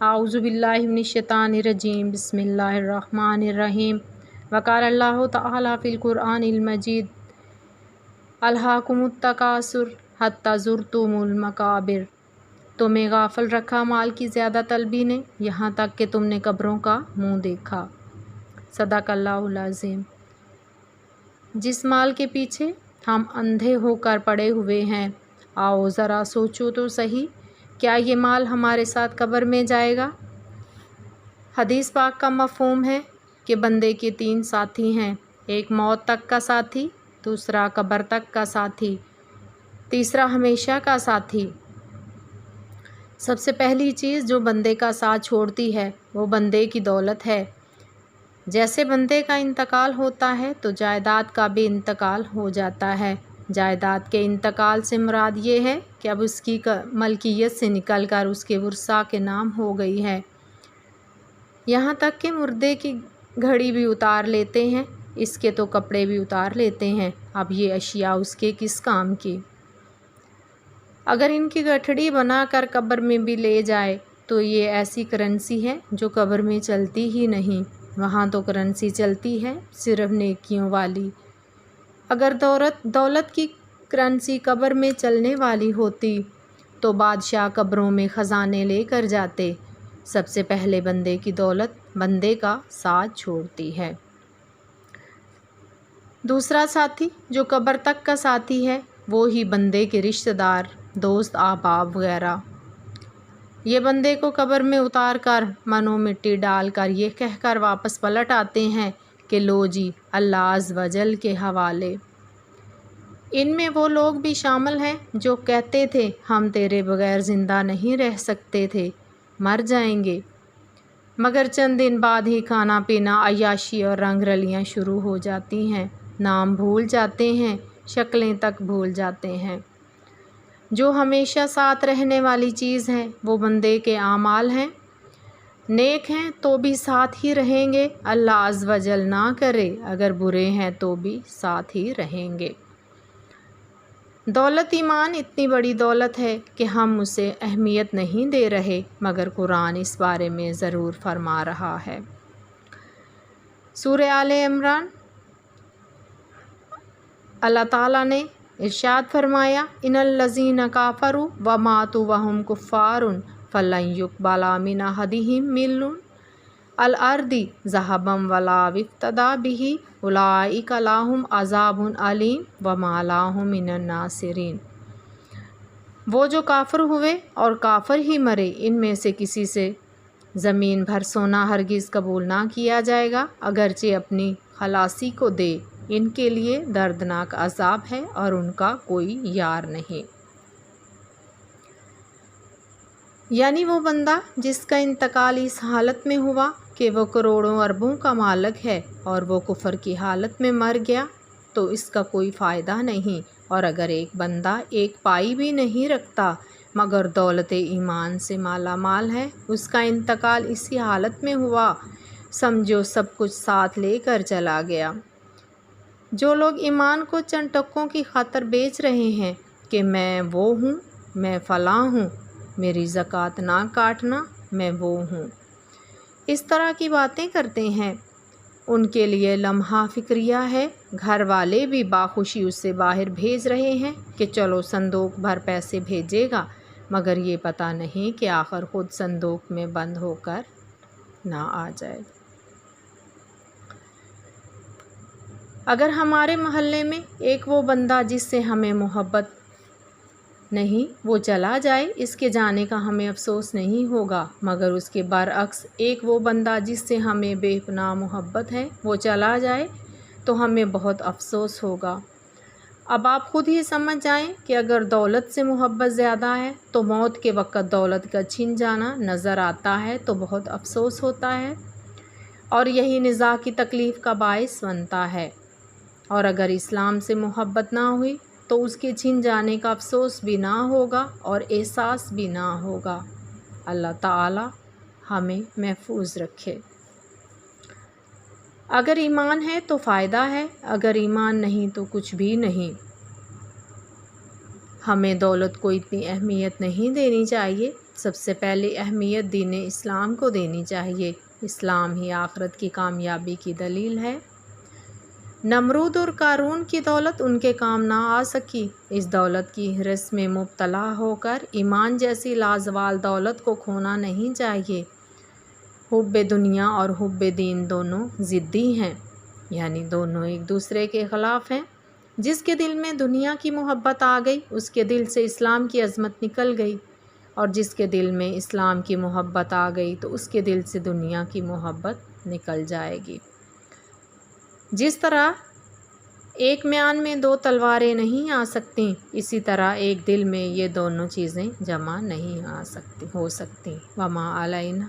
اعوذ باللہ من الشیطان الرجیم بسم اللہ الرحمن الرحیم وقال اللہ تعالیٰ فی القرآن المجید الہاکم التکاثر حتی زرتم المقابر۔ تمہیں غافل رکھا مال کی زیادہ طلبی نے یہاں تک کہ تم نے قبروں کا منہ دیکھا۔ صدق اللہ العظیم۔ جس مال کے پیچھے ہم اندھے ہو کر پڑے ہوئے ہیں، آؤ ذرا سوچو تو صحیح، کیا یہ مال ہمارے ساتھ قبر میں جائے گا؟ حدیث پاک کا مفہوم ہے کہ بندے کے 3 ساتھی ہیں، ایک موت تک کا ساتھی، دوسرا قبر تک کا ساتھی، تیسرا ہمیشہ کا ساتھی۔ سب سے پہلی چیز جو بندے کا ساتھ چھوڑتی ہے وہ بندے کی دولت ہے۔ جیسے بندے کا انتقال ہوتا ہے تو جائیداد کا بھی انتقال ہو جاتا ہے۔ جائیداد کے انتقال سے مراد یہ ہے کہ اب اس کی ملکیت سے نکل کر اس کے ورثاء کے نام ہو گئی ہے۔ یہاں تک کہ مردے کی گھڑی بھی اتار لیتے ہیں، اس کے تو کپڑے بھی اتار لیتے ہیں، اب یہ اشیاء اس کے کس کام کی؟ اگر ان کی گٹھڑی بنا کر قبر میں بھی لے جائے تو یہ ایسی کرنسی ہے جو قبر میں چلتی ہی نہیں، وہاں تو کرنسی چلتی ہے صرف نیکیوں والی۔ اگر دولت کی کرنسی قبر میں چلنے والی ہوتی تو بادشاہ قبروں میں خزانے لے کر جاتے۔ سب سے پہلے بندے کی دولت بندے کا ساتھ چھوڑتی ہے۔ دوسرا ساتھی جو قبر تک کا ساتھی ہے وہی بندے کے رشتہ دار، دوست، احباب وغیرہ۔ یہ بندے کو قبر میں اتار کر منو مٹی ڈال کر یہ کہہ کر واپس پلٹ آتے ہیں کہ لو جی اللہ عز و جل کے حوالے۔ ان میں وہ لوگ بھی شامل ہیں جو کہتے تھے ہم تیرے بغیر زندہ نہیں رہ سکتے تھے، مر جائیں گے، مگر چند دن بعد ہی کھانا پینا، عیاشی اور رنگ رلیاں شروع ہو جاتی ہیں، نام بھول جاتے ہیں، شکلیں تک بھول جاتے ہیں۔ جو ہمیشہ ساتھ رہنے والی چیز ہے وہ بندے کے اعمال ہیں۔ نیک ہیں تو بھی ساتھ ہی رہیں گے، اللہ عز و جل نہ کرے اگر برے ہیں تو بھی ساتھ ہی رہیں گے۔ دولت ایمان اتنی بڑی دولت ہے کہ ہم اسے اہمیت نہیں دے رہے، مگر قرآن اس بارے میں ضرور فرما رہا ہے۔ سورہ آل عمران اللہ تعالیٰ نے ارشاد فرمایا ان الذین کفروا وماتوا وہم کفار فلن یقبل من احدہم ملء الارض ذہبا ولا افتدی بہ اولئک لہم عذاب علیم وما لہم من الناصرین۔ وہ جو کافر ہوئے اور کافر ہی مرے، ان میں سے کسی سے زمین بھر سونا ہرگز قبول نہ کیا جائے گا اگرچہ اپنی خلاصی کو دے، ان کے لیے دردناک عذاب ہے اور ان کا کوئی یار نہیں۔ یعنی وہ بندہ جس کا انتقال اس حالت میں ہوا کہ وہ کروڑوں اربوں کا مالک ہے اور وہ کفر کی حالت میں مر گیا تو اس کا کوئی فائدہ نہیں، اور اگر ایک بندہ ایک پائی بھی نہیں رکھتا مگر دولت ایمان سے مالا مال ہے، اس کا انتقال اسی حالت میں ہوا، سمجھو سب کچھ ساتھ لے کر چلا گیا۔ جو لوگ ایمان کو چند ٹکوں کی خاطر بیچ رہے ہیں کہ میں وہ ہوں، میں فلاں ہوں، میری زکوٰۃ نہ کاٹنا، میں وہ ہوں، اس طرح کی باتیں کرتے ہیں، ان کے لیے لمحہ فکریہ ہے۔ گھر والے بھی باخوشی اس سے باہر بھیج رہے ہیں کہ چلو صندوق بھر پیسے بھیجے گا، مگر یہ پتہ نہیں کہ آخر خود صندوق میں بند ہو کر نہ آ جائے۔ اگر ہمارے محلے میں ایک وہ بندہ جس سے ہمیں محبت نہیں وہ چلا جائے، اس کے جانے کا ہمیں افسوس نہیں ہوگا، مگر اس کے برعکس ایک وہ بندہ جس سے ہمیں بے پناہ محبت ہے وہ چلا جائے تو ہمیں بہت افسوس ہوگا۔ اب آپ خود ہی سمجھ جائیں کہ اگر دولت سے محبت زیادہ ہے تو موت کے وقت دولت کا چھن جانا نظر آتا ہے تو بہت افسوس ہوتا ہے، اور یہی نزاع کی تکلیف کا باعث بنتا ہے، اور اگر اسلام سے محبت نہ ہوئی تو اس کے چھن جانے کا افسوس بھی نہ ہوگا اور احساس بھی نہ ہوگا۔ اللہ تعالی ہمیں محفوظ رکھے۔ اگر ایمان ہے تو فائدہ ہے، اگر ایمان نہیں تو کچھ بھی نہیں۔ ہمیں دولت کو اتنی اہمیت نہیں دینی چاہیے سب سے پہلی اہمیت دین اسلام کو دینی چاہیے۔ اسلام ہی آخرت کی کامیابی کی دلیل ہے۔ نمرود اور قارون کی دولت ان کے کام نہ آ سکی۔ اس دولت کی ہرس میں مبتلا ہو کر ایمان جیسی لازوال دولت کو کھونا نہیں چاہیے۔ حب دنیا اور حب دین دونوں ضدی ہیں، یعنی دونوں ایک دوسرے کے خلاف ہیں۔ جس کے دل میں دنیا کی محبت آ گئی، اس کے دل سے اسلام کی عظمت نکل گئی، اور جس کے دل میں اسلام کی محبت آ گئی تو اس کے دل سے دنیا کی محبت نکل جائے گی۔ جس طرح ایک میان میں دو تلواریں نہیں آ سکتیں، اسی طرح ایک دل میں یہ دونوں چیزیں جمع نہیں ہو سکتی۔ وما علینا